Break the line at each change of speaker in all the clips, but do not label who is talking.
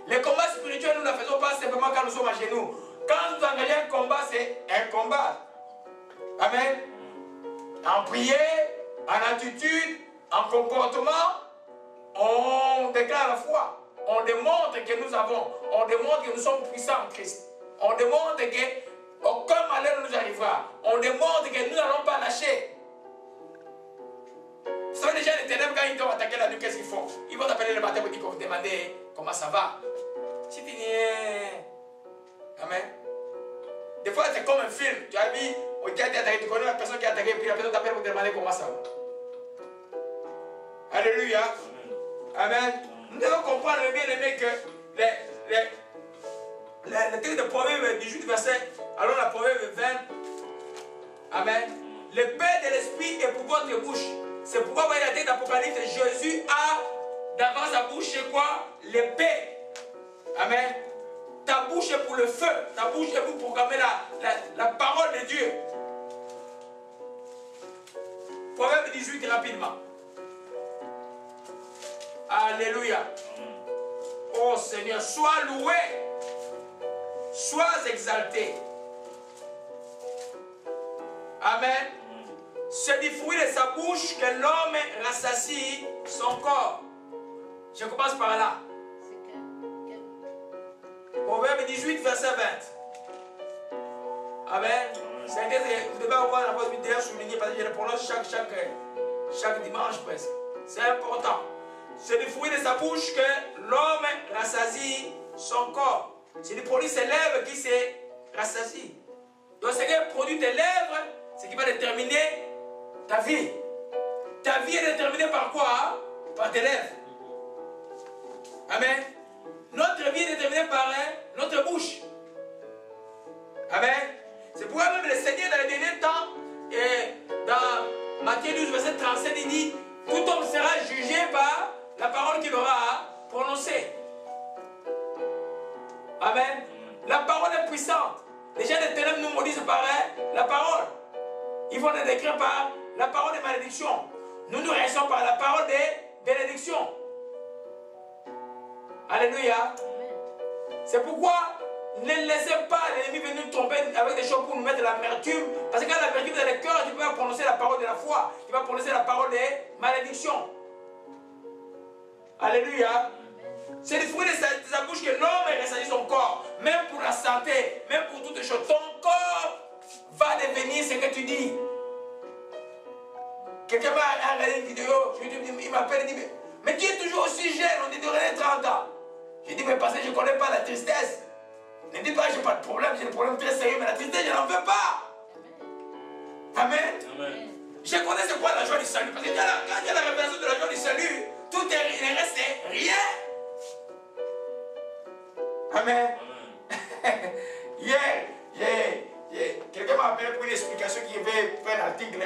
Les combats spirituels, nous ne les faisons pas simplement quand nous sommes à genoux. Quand nous engageons un combat, c'est un combat. Amen. En prière, en attitude, en comportement, on déclare la foi. On démontre que nous avons. On démontre que nous sommes puissants en Christ. On démontre que aucun malheur ne nous arrivera. On démontre que nous n'allons pas lâcher. Vous savez, les gens des ténèbres, quand ils doivent attaquer la nuit, qu'est-ce qu'ils font? Ils vont t'appeler le matin pour te demander comment ça va. C'est fini. Amen. Des fois, c'est comme un film. Tu as vu, tu connais la personne qui a attaqué, puis la personne t'appelle pour te demander comment ça va. Alléluia. Amen. Nous devons comprendre, bien aimé, que le texte de Proverbe 18, verset, alors la Proverbe 20. Amen. Le paix de l'esprit est pour votre bouche. C'est pourquoi, vous voyez la tête d'Apocalypse, Jésus a devant sa bouche, c'est quoi? L'épée. Amen. Ta bouche est pour le feu. Ta bouche est pour proclamer la parole de Dieu. Proverbe 18, rapidement. Alléluia. Oh Seigneur, sois loué. Sois exalté. Amen. C'est du fruit de sa bouche que l'homme rassasie son corps. Je commence par là. Proverbe 18, verset 20. Amen. Vous devez avoir la voix d'ailleurs soulignée parce que je le prononce chaque dimanche presque. C'est important. C'est du fruit de sa bouche que l'homme rassasie son corps. C'est du produit de ses lèvres qui se rassasie. Donc ce qui produit tes lèvres, c'est qui va déterminer ta vie. Ta vie est déterminée par quoi? Par tes lèvres. Amen. Notre vie est déterminée par notre bouche. Amen. C'est pourquoi même le Seigneur dans les derniers temps, et dans Matthieu 12, verset 37, il dit, tout homme sera jugé par la parole qu'il aura prononcée. Amen. La parole est puissante. Les gens des ténèbres nous maudissent par la parole. Ils vont nous décrire par la parole de malédiction. Nous nous réagissons par la parole de bénédiction. Alléluia. C'est pourquoi ne laissez pas l'ennemi venir nous tromper avec des choses pour nous mettre de l'amertume. Parce que quand l'amertume est dans le cœur, tu peux prononcer la parole de la foi. Tu vas prononcer la parole de malédiction. Alléluia. C'est le fruit de sa bouche que l'homme ressasie son corps. Même pour la santé, même pour toutes les choses. Ton corps va devenir ce que tu dis. Quelqu'un m'a regardé une vidéo, il m'appelle et dit, mais tu es toujours aussi jeune, on dit de rien 30 ans. Je dis, mais parce que je ne connais pas la tristesse. Ne dis pas que je n'ai pas de problème, j'ai des problèmes très sérieux, mais la tristesse, je n'en veux pas. Amen. Amen. Je connais c'est quoi la joie du salut. Parce que quand il y a la révélation de la joie du salut, tout ne reste rien. Amen. Hier, quelqu'un m'a appelé pour une explication qui avait fait un article.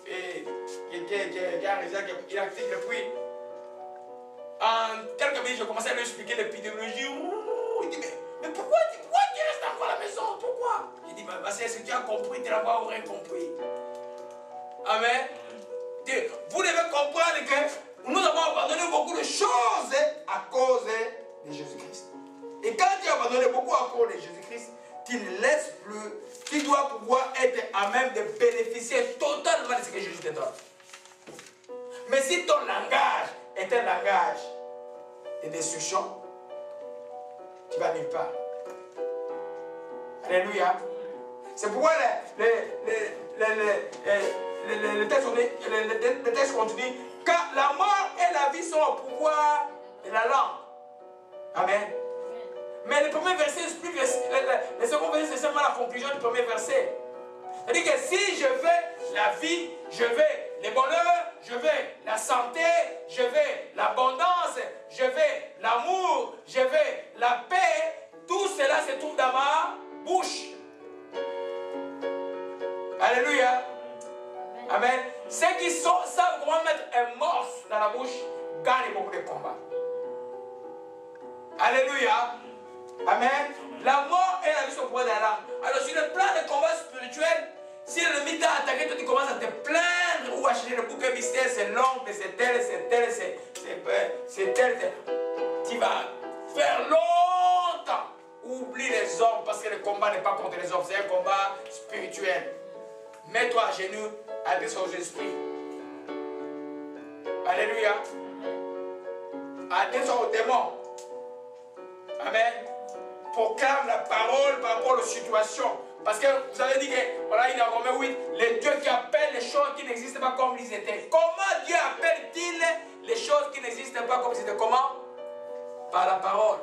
Et qui a réalisé qu'il a article. Puis, en quelques minutes, je commençais à lui expliquer l'épidémiologie. Il dit, mais pourquoi tu restes encore à la maison? Pourquoi? Il dit, parce que est-ce que tu as compris, tu n'as pas rien compris. Amen. Vous devez comprendre que nous avons abandonné beaucoup de choses à cause de Jésus-Christ. Et quand tu as abandonné beaucoup à cause de Jésus-Christ, tu ne laisses plus, tu dois pouvoir être à même de bénéficier totalement de ce que Jésus te donne. Mais si ton langage est un langage de destruction, tu vas nulle part. Alléluia. C'est pourquoi le texte continue. Car la mort et la vie sont au pouvoir de la langue. Amen. Mais le premier verset explique, le second verset c'est seulement la conclusion du premier verset. C'est-à-dire que si je veux la vie, je veux le bonheur, je veux la santé, je veux l'abondance, je veux l'amour, je veux la paix, tout cela se trouve dans ma bouche. Alléluia. Amen. Ceux qui savent comment mettre un morceau dans la bouche gagnent beaucoup de combats. Alléluia. Amen. La mort et la vie sont au pouvoir de la langue. Alors sur le plan de combat spirituel, si l'ennemi t'a attaqué, toi tu commences à te plaindre ou à chercher le bouquet mystère, c'est l'oncle, c'est tel, c'est tel, c'est tel. Tu vas faire long oublie les hommes parce que le combat n'est pas contre les hommes, c'est un combat spirituel. Mets-toi à genoux, adresse aux esprits. Alléluia. Adresse aux démons. Amen. Proclame la parole par rapport aux situations. Parce que vous avez dit que, voilà, il est en Romains 8, les dieux qui appellent les choses qui n'existent pas comme ils étaient. Comment Dieu appelle-t-il les choses qui n'existent pas comme ils étaient? Comment? Par la parole.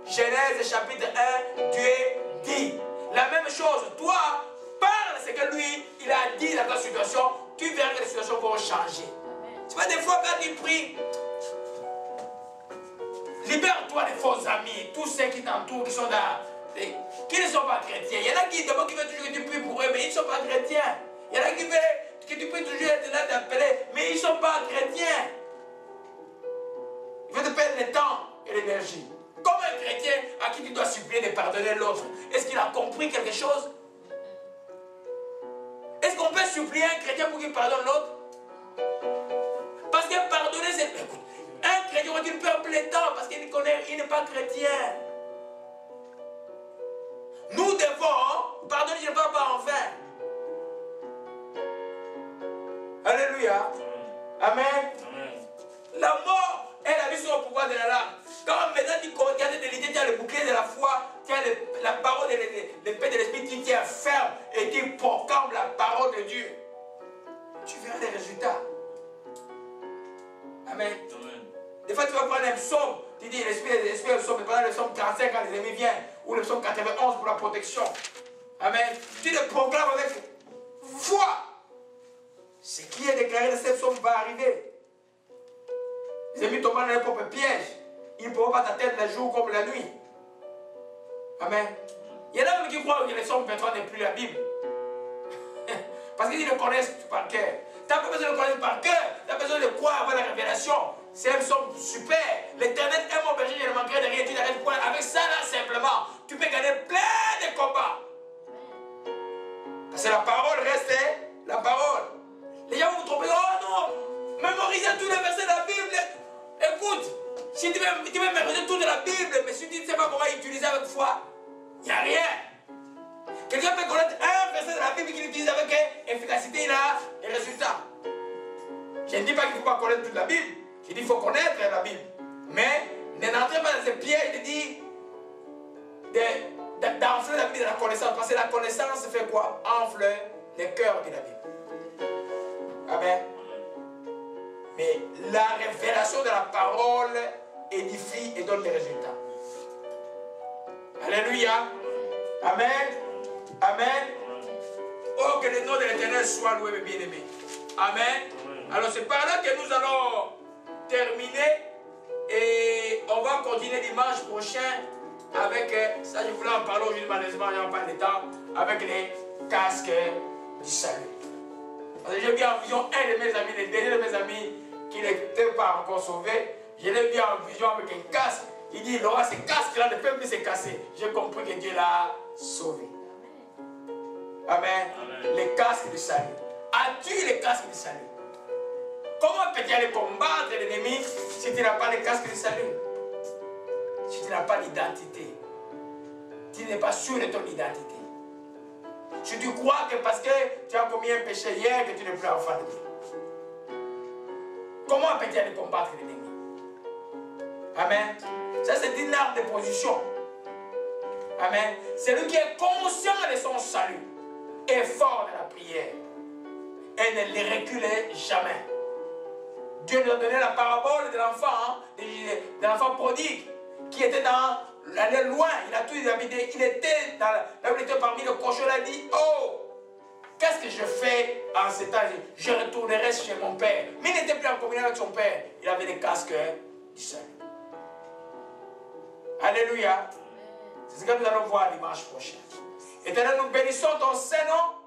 Genèse chapitre 1, Dieu dit. La même chose, toi, parle ce que lui, il a dit dans ta situation, tu verras que les situations vont changer. Tu vois, des fois, quand tu pries, libère-toi des faux amis, tous ceux qui t'entourent, qui sont qui ne sont pas chrétiens. Il y en a qui veulent toujours que tu pries pour eux, mais ils ne sont pas chrétiens. Il y en a qui veulent que tu pries toujours être là d'appeler, mais ils ne sont pas chrétiens. Ils veulent te perdre le temps et l'énergie. Comme un chrétien à qui tu dois supplier de pardonner l'autre, est-ce qu'il a compris quelque chose? Est-ce qu'on peut supplier un chrétien pour qu'il pardonne l'autre? Parce que pardonner, c'est... Écoute, un chrétien, on dit qu'il perd le temps parce qu'il n'est pas chrétien. Nous devons pardonner, je ne parle pas en vain. Alléluia. Amen. La mort est la vie sur le pouvoir de la langue. Quand maintenant tu regardes de l'idée, tu as le bouclier de la foi, tu as la parole de l'épée de l'esprit, tu tiens ferme et tu proclames la parole de Dieu. Tu verras les résultats. Amen. Des fois tu vas prendre un psaume, tu dis l'esprit le psaume, et pendant le psaume 45 quand les ennemis viennent, ou le psaume 91 pour la protection. Amen. Tu le proclames avec foi. Ce qui est déclaré dans cette psaume va arriver. Les ennemis tombent dans leur propre piège. Ils ne pourront pas t'atteindre le jour comme la nuit. Amen. Il y en a même qui croient que les psaumes 23 n'est plus la Bible. Parce qu'ils le connaissent par cœur. Tu n'as pas besoin de le connaître par cœur. Tu as besoin de croire avoir la révélation. C'est un psaume super. L'Éternel est mon berger, je ne manquerai de rien. Tu n'arrêtes point. Avec ça, là, simplement, tu peux gagner plein de combats. Parce que la parole reste la parole. Les gens vont vous tromper. Oh non, mémorisez tous les versets de la Bible. Écoute, si tu veux mémoriser tout de la Bible, mais si tu ne sais pas comment utiliser avec foi, il n'y a rien. Quelqu'un peut connaître un verset de la Bible qu'il utilise avec efficacité, il a les résultats. Je ne dis pas qu'il ne faut pas connaître toute la Bible. Je dis qu'il faut connaître la Bible. Mais n'entrez pas dans ce piège de dire d'enfler la Bible de la connaissance. Parce que la connaissance fait quoi? Enfle les cœurs de la Bible. Amen. Mais la révélation de la parole édifie et donne des résultats. Alléluia. Amen. Amen. Oh, que le nom de l'Éternel soit loué, mes bien-aimés. Amen. Alors c'est par là que nous allons terminer et on va continuer dimanche prochain avec, ça je voulais en parler aujourd'hui, malheureusement il n'y a pas de temps, avec les casques du salut. J'ai vu en vision un de mes amis, le dernier de mes amis qui n'était pas encore sauvé, je l'ai vu en vision avec un casque. Il dit, il aura ce casque-là, ne peut plus se casser. J'ai compris que Dieu l'a sauvé. Amen. Amen. Les casques du salut. As-tu les casques du salut? Comment peux-tu aller combattre l'ennemi si tu n'as pas les casques du salut? Si tu n'as pas l'identité. Tu n'es pas sûr de ton identité. Si tu crois que parce que tu as commis un péché hier, que tu n'es plus enfant de Dieu. Comment peux-tu aller combattre l'ennemi? Amen. Ça, c'est une arme de position. Amen. C'est lui qui est conscient de son salut et fort de la prière et ne les reculait jamais. Dieu nous a donné la parabole de l'enfant, de l'enfant prodigue qui était allait loin. Il a tout habité. Il était là où il était parmi les cochons. Il a dit, oh, qu'est-ce que je fais en cet âge? Je retournerai chez mon père. Mais il n'était plus en communion avec son père. Il avait des casques du salut. Alléluia. C'est ce que nous allons voir dimanche prochain. Éternel, nous bénissons ton Saint-Nom.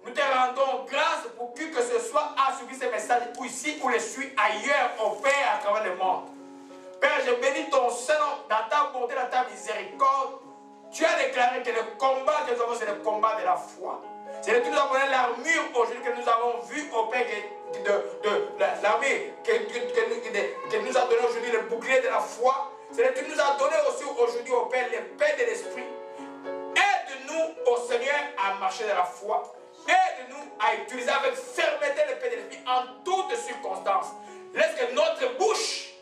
Nous te rendons grâce pour que ce soit assouvi ce message ou ici ou le suit ailleurs au Père à travers le monde. Père, je bénis ton Saint-Nom dans ta bonté, dans ta miséricorde. Tu as déclaré que le combat que nous avons, c'est le combat de la foi. C'est que nous avons l'armure aujourd'hui que nous avons vue au Père de l'armure que nous a donné aujourd'hui, le bouclier de la foi. C'est que tu nous as donné aussi aujourd'hui au Père l'épée de l'esprit. marcher dans la foi. Aide-nous à utiliser avec fermeté l'épée de l'esprit en toutes circonstances. Laisse que notre bouche,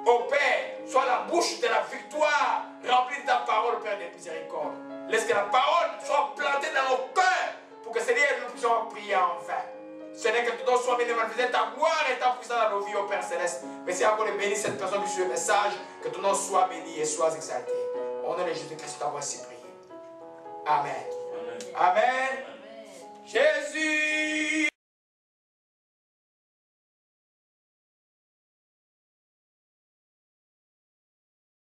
ô Père, soit la bouche de la victoire, remplie de ta parole, Père de miséricorde. Laisse que la parole soit plantée dans nos cœurs pour que Seigneur, nous puissions prier enfin. Seigneur, que tout nom soit béni, manifester ta gloire et ta puissance dans nos vies, ô Père Céleste. Merci encore de bénir cette personne qui suit le message. Que ton nom soit béni et soit exalté. Au nom de Jésus-Christ, t'envoie ainsi prier. Amen. Amen. Amen. Jésus.